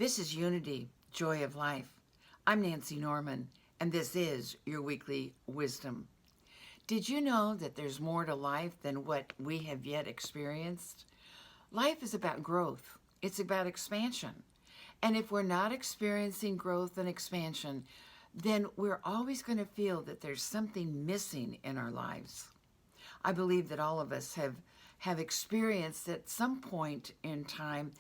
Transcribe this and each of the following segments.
This is Unity, Joy of Life. I'm Nancy Norman, and this is your weekly wisdom. Did you know that there's more to life than what we have yet experienced? Life is about growth. It's about expansion. And if we're not experiencing growth and expansion, then we're always going to feel that there's something missing in our lives. I believe that all of us have experienced at some point in time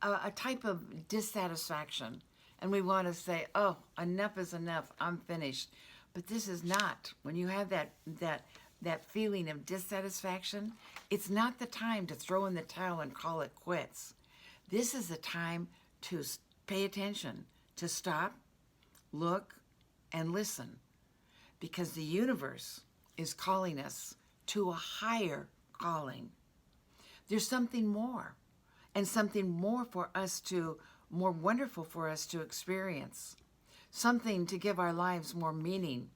a type of dissatisfaction. And we want to say, oh, enough is enough, I'm finished. But this is not. When you have that feeling of dissatisfaction, it's not the time to throw in the towel and call it quits. This is the time to pay attention, to stop, look, and listen. Because the universe is calling us to a higher calling. There's something more, and something more more wonderful for us to experience. Something to give our lives more meaning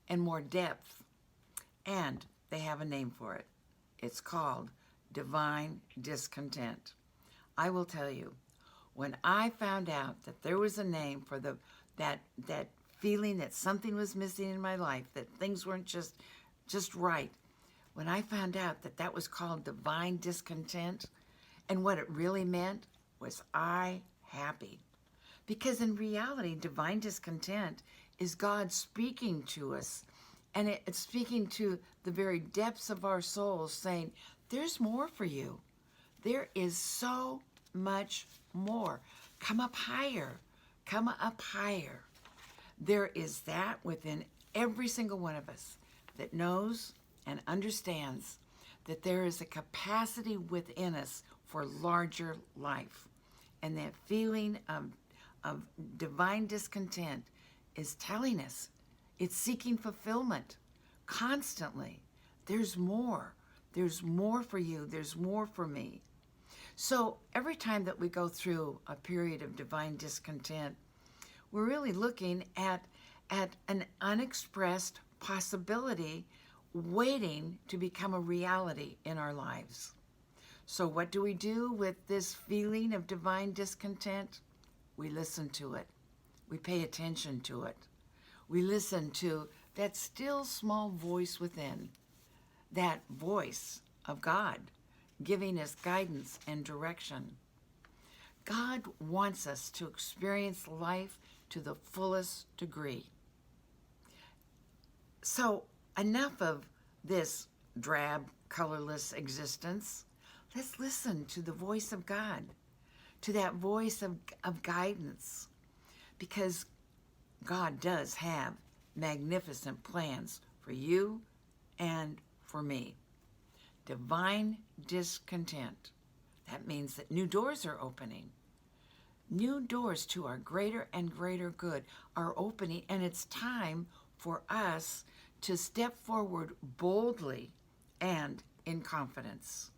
and more depth. And they have a name for it. It's called divine discontent. I will tell you, when I found out that there was a name for that feeling that something was missing in my life, that things weren't just right, when I found out that that was called divine discontent, and what it really meant was I happy. Because in reality, divine discontent is God speaking to us, and it's speaking to the very depths of our souls, saying, there's more for you. There is so much more. Come up higher. Come up higher. There is that within every single one of us that knows and understands that there is a capacity within us for larger life. And that feeling of divine discontent is telling us, it's seeking fulfillment constantly. There's more. There's more for you. There's more for me. So every time that we go through a period of divine discontent, we're really looking at an unexpressed possibility waiting to become a reality in our lives. So what do we do with this feeling of divine discontent? We listen to it. We pay attention to it. We listen to that still small voice within, that voice of God giving us guidance and direction. God wants us to experience life to the fullest degree. So enough of this drab, colorless existence. Let's listen to the voice of God, to that voice of guidance, because God does have magnificent plans for you and for me. Divine discontent. That means that new doors are opening. New doors to our greater and greater good are opening, and it's time for us to step forward boldly and in confidence.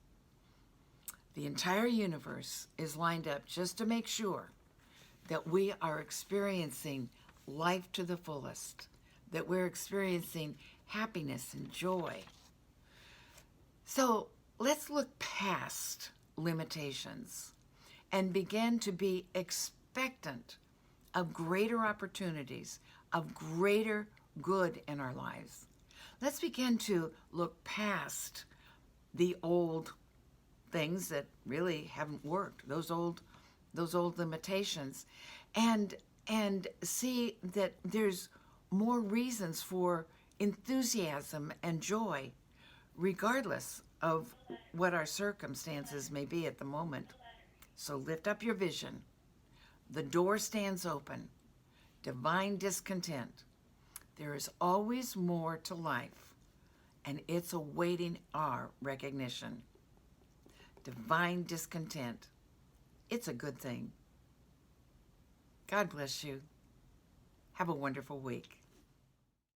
The entire universe is lined up just to make sure that we are experiencing life to the fullest, that we're experiencing happiness and joy. So let's look past limitations and begin to be expectant of greater opportunities, of greater good in our lives. Let's begin to look past the old things that really haven't worked, those old limitations, and see that there's more reasons for enthusiasm and joy, regardless of what our circumstances may be at the moment. So lift up your vision. The door stands open. Divine discontent. There is always more to life, and it's awaiting our recognition. Divine discontent. It's a good thing. God bless you. Have a wonderful week.